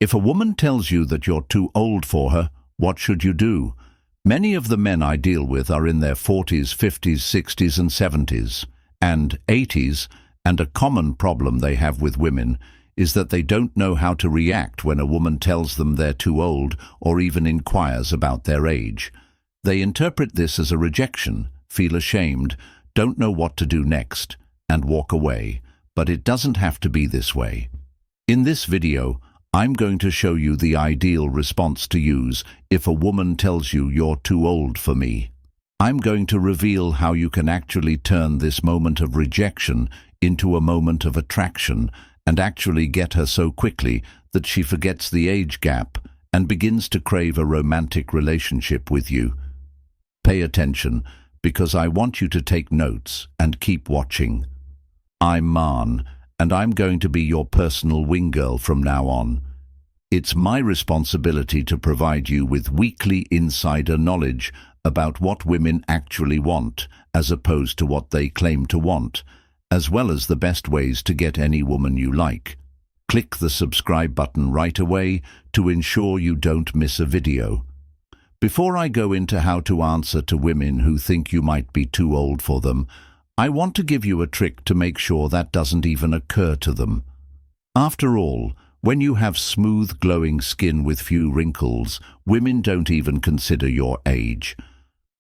If a woman tells you that you're too old for her, what should you do? Many of the men I deal with are in their 40s, 50s, 60s and 70s, and 80s, and a common problem they have with women is that they don't know how to react when a woman tells them they're too old or even inquires about their age. They interpret this as a rejection, feel ashamed, don't know what to do next, and walk away. But it doesn't have to be this way. In this video, I'm going to show you the ideal response to use if a woman tells you you're too old for me. I'm going to reveal how you can actually turn this moment of rejection into a moment of attraction and actually get her so quickly that she forgets the age gap and begins to crave a romantic relationship with you. Pay attention, because I want you to take notes and keep watching. I'm Marn, and I'm going to be your personal wing girl from now on. It's my responsibility to provide you with weekly insider knowledge about what women actually want, as opposed to what they claim to want, as well as the best ways to get any woman you like. Click the subscribe button right away to ensure you don't miss a video. Before I go into how to answer to women who think you might be too old for them, I want to give you a trick to make sure that doesn't even occur to them. After all, when you have smooth, glowing skin with few wrinkles, women don't even consider your age.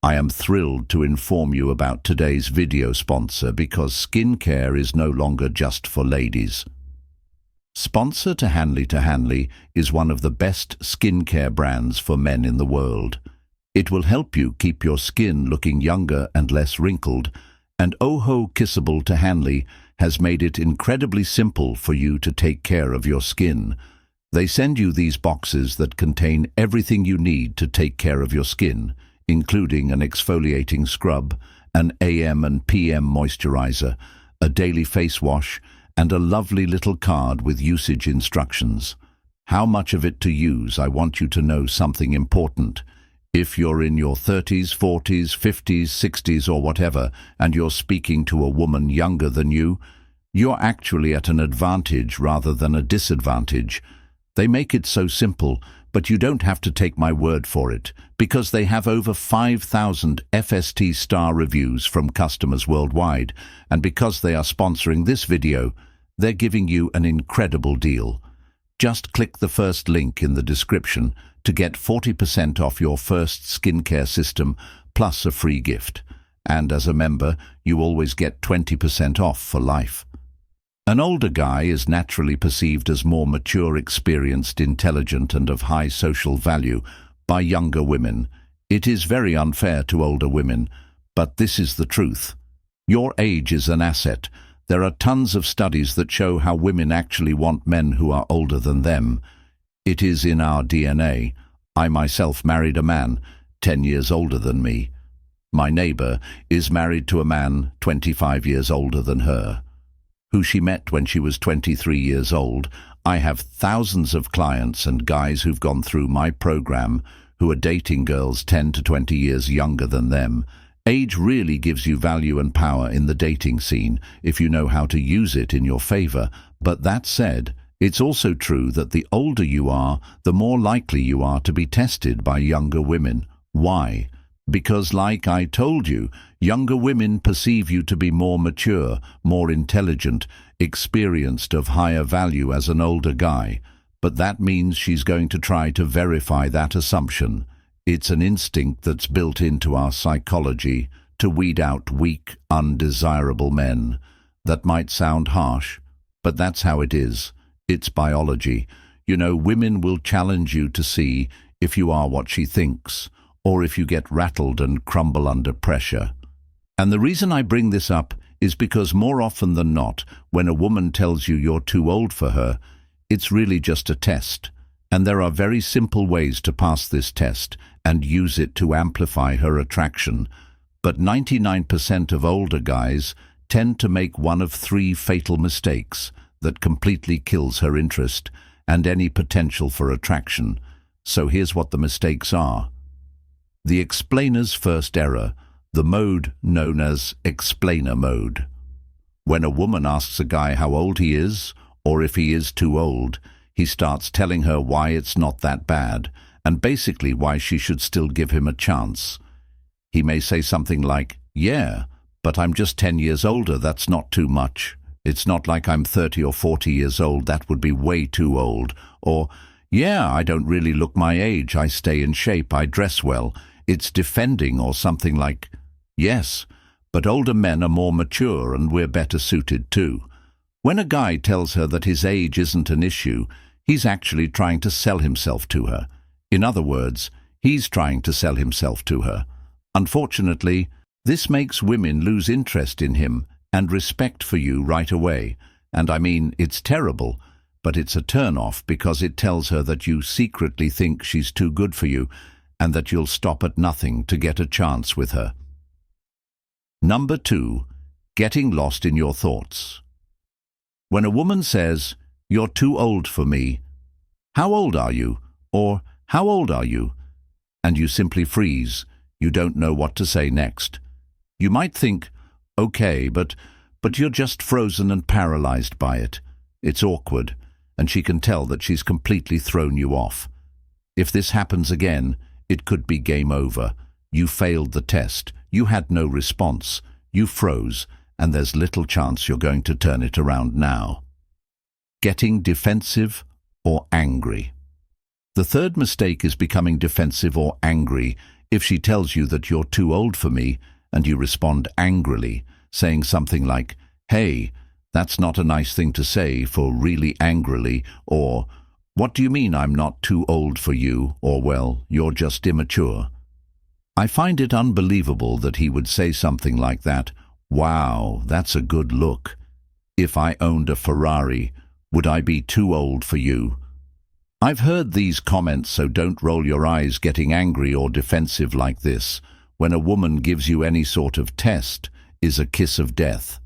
I am thrilled to inform you about today's video sponsor because skincare is no longer just for ladies. Sponsor to Hanley is one of the best skincare brands for men in the world. It will help you keep your skin looking younger and less wrinkled, and Oho Kissable to Hanley has made it incredibly simple for you to take care of your skin. They send you these boxes that contain everything you need to take care of your skin, including an exfoliating scrub, an AM and PM moisturizer, a daily face wash, and a lovely little card with usage instructions. How much of it to use? I want you to know something important. If you're in your 30s, 40s, 50s, 60s or whatever, and you're speaking to a woman younger than you, you're actually at an advantage rather than a disadvantage. They make it so simple, but you don't have to take my word for it, because they have over 5,000 FST star reviews from customers worldwide, and because they are sponsoring this video, they're giving you an incredible deal. Just click the first link in the description to get 40% off your first skincare system plus a free gift. And as a member, you always get 20% off for life. An older guy is naturally perceived as more mature, experienced, intelligent, and of high social value by younger women. It is very unfair to older women, but this is the truth. Your age is an asset. There are tons of studies that show how women actually want men who are older than them. It is in our DNA. I myself married a man 10 years older than me. My neighbor is married to a man 25 years older than her, who she met when she was 23 years old. I have thousands of clients and guys who've gone through my program who are dating girls 10 to 20 years younger than them. Age really gives you value and power in the dating scene if you know how to use it in your favor. But that said, it's also true that the older you are, the more likely you are to be tested by younger women. Why? Because, like I told you, younger women perceive you to be more mature, more intelligent, experienced, of higher value as an older guy. But that means she's going to try to verify that assumption. It's an instinct that's built into our psychology to weed out weak, undesirable men. That might sound harsh, but that's how it is. It's biology. You know, women will challenge you to see if you are what she thinks, or if you get rattled and crumble under pressure. And the reason I bring this up is because more often than not, when a woman tells you you're too old for her, it's really just a test. And there are very simple ways to pass this test and use it to amplify her attraction. But 99% of older guys tend to make one of 3 fatal mistakes that completely kills her interest and any potential for attraction. So here's what the mistakes are. The explainer's first error, the mode known as explainer mode. When a woman asks a guy how old he is, or if he is too old, he starts telling her why it's not that bad, and basically why she should still give him a chance. He may say something like, "Yeah, but I'm just 10 years older, that's not too much. It's not like I'm 30 or 40 years old, that would be way too old." Or, "Yeah, I don't really look my age, I stay in shape, I dress well." It's defending or something like, "Yes, but older men are more mature and we're better suited too." When a guy tells her that his age isn't an issue, he's actually trying to sell himself to her. In other words, he's trying to sell himself to her. Unfortunately, this makes women lose interest in him and respect for you right away. And I mean, it's terrible, but it's a turn-off because it tells her that you secretly think she's too good for you and that you'll stop at nothing to get a chance with her. Number 2, getting lost in your thoughts. When a woman says, "You're too old for me," "How old are you?" or "How old are you?" and you simply freeze, you don't know what to say next. You might think, "Okay, but you're just frozen and paralyzed by it." It's awkward, and she can tell that she's completely thrown you off. If this happens again, it could be game over. You failed the test, you had no response, you froze, and there's little chance you're going to turn it around now. Getting defensive or angry. The third mistake is becoming defensive or angry. If she tells you that you're too old for me, and you respond angrily, saying something like, "Hey, that's not a nice thing to say," for really angrily, or "What do you mean I'm not too old for you?" or "Well, you're just immature." I find it unbelievable that he would say something like that. "Wow, that's a good look. If I owned a Ferrari, would I be too old for you?" I've heard these comments, so don't roll your eyes getting angry or defensive like this. When a woman gives you any sort of test, is a kiss of death.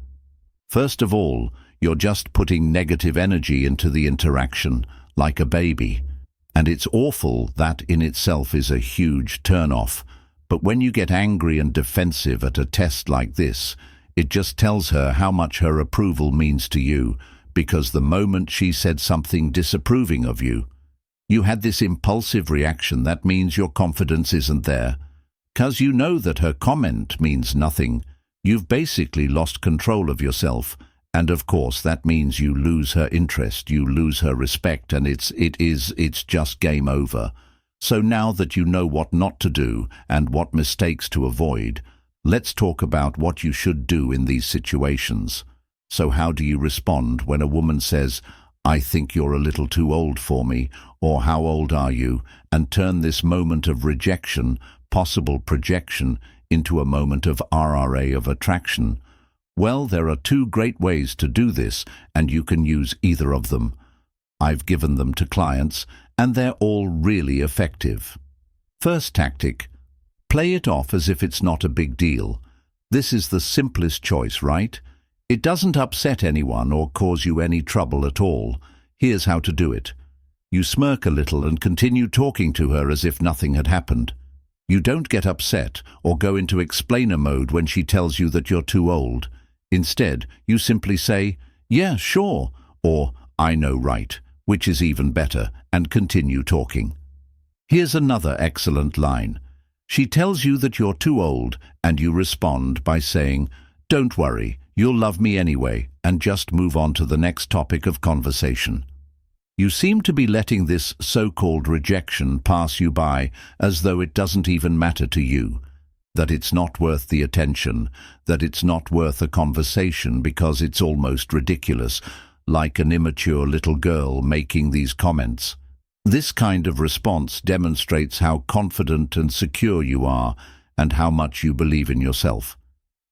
First of all, you're just putting negative energy into the interaction, like a baby. And it's awful, that in itself is a huge turn-off. But when you get angry and defensive at a test like this, it just tells her how much her approval means to you, because the moment she said something disapproving of you, you had this impulsive reaction. That means your confidence isn't there. 'Cause you know that her comment means nothing. You've basically lost control of yourself, and of course that means you lose her interest, you lose her respect, and it's just game over. So now that you know what not to do and what mistakes to avoid, let's talk about what you should do in these situations. So how do you respond when a woman says, "I think you're a little too old for me," or "How old are you?" and turn this moment of rejection, possible projection, into a moment of RRA, of attraction? Well, there are 2 great ways to do this, and you can use either of them. I've given them to clients, and they're all really effective. First tactic, play it off as if it's not a big deal. This is the simplest choice, right? It doesn't upset anyone or cause you any trouble at all. Here's how to do it. You smirk a little and continue talking to her as if nothing had happened. You don't get upset or go into explainer mode when she tells you that you're too old. Instead, you simply say, "Yeah, sure," or "I know, right," which is even better, and continue talking. Here's another excellent line. She tells you that you're too old, and you respond by saying, "Don't worry, you'll love me anyway," and just move on to the next topic of conversation. You seem to be letting this so-called rejection pass you by as though it doesn't even matter to you, that it's not worth the attention, that it's not worth a conversation because it's almost ridiculous, like an immature little girl making these comments. This kind of response demonstrates how confident and secure you are and how much you believe in yourself.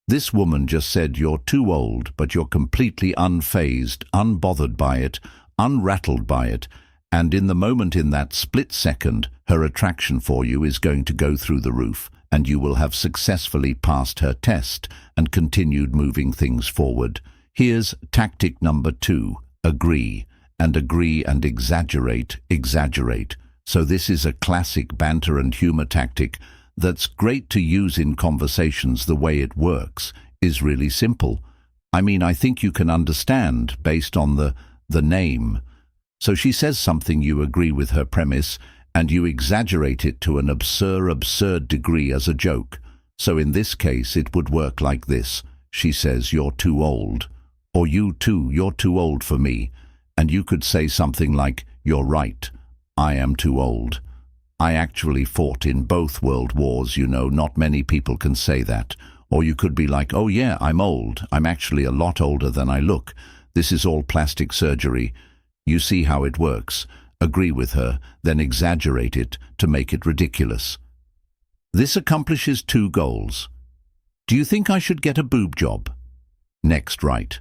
This woman just said you're too old, but you're completely unfazed, unbothered by it, unrattled by it, and in the moment, in that split second, her attraction for you is going to go through the roof, and you will have successfully passed her test and continued moving things forward. Here's tactic number 2, agree, and agree and exaggerate, exaggerate. So this is a classic banter and humor tactic that's great to use in conversations. The way it works is really simple. I mean, I think you can understand based on the name. So she says something you agree with her premise, and you exaggerate it to an absurd degree as a joke. So in this case, it would work like this. She says, "You're too old." Or "You too, you're too old for me." And you could say something like, "You're right. I am too old. I actually fought in both world wars, you know, not many people can say that." Or you could be like, "Oh yeah, I'm old. I'm actually a lot older than I look. This is all plastic surgery." You see how it works. Agree with her, then exaggerate it to make it ridiculous. This accomplishes two goals. Do you think I should get a boob job? Next, right.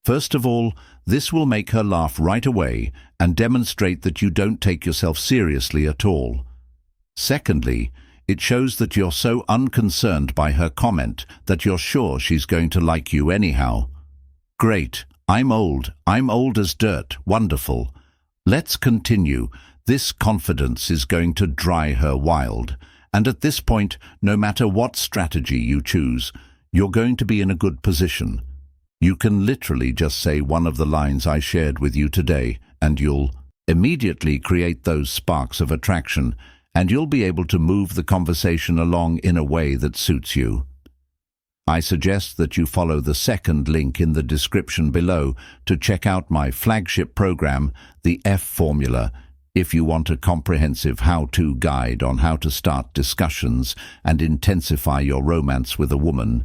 First of all, this will make her laugh right away and demonstrate that you don't take yourself seriously at all. Secondly, it shows that you're so unconcerned by her comment that you're sure she's going to like you anyhow. Great. I'm old as dirt. Wonderful. Let's continue. This confidence is going to dry her wild. And at this point, no matter what strategy you choose, you're going to be in a good position. You can literally just say one of the lines I shared with you today, and you'll immediately create those sparks of attraction, and you'll be able to move the conversation along in a way that suits you. I suggest that you follow the second link in the description below to check out my flagship program, the F Formula, if you want a comprehensive how-to guide on how to start discussions and intensify your romance with a woman.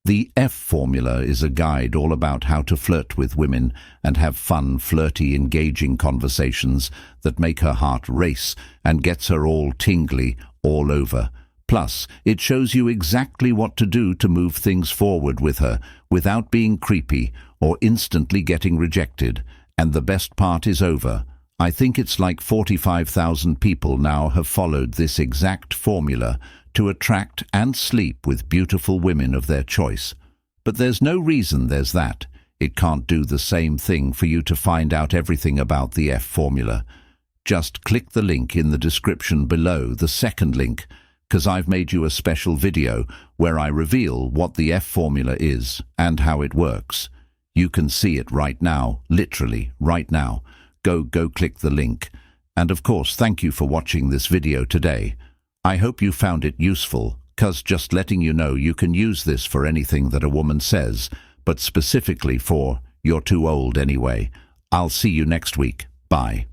The F Formula is a guide all about how to flirt with women and have fun, flirty, engaging conversations that make her heart race and gets her all tingly all over. Plus, it shows you exactly what to do to move things forward with her without being creepy or instantly getting rejected. And the best part is over. I think it's like 45,000 people now have followed this exact formula to attract and sleep with beautiful women of their choice. But there's no reason there's that. It can't do the same thing for you to find out everything about the F Formula. Just click the link in the description below, the second link, because I've made you a special video where I reveal what the F Formula is and how it works. You can see it right now, literally right now. Go click the link. And of course, thank you for watching this video today. I hope you found it useful, cause just letting you know you can use this for anything that a woman says, but specifically for "you're too old anyway." I'll see you next week. Bye.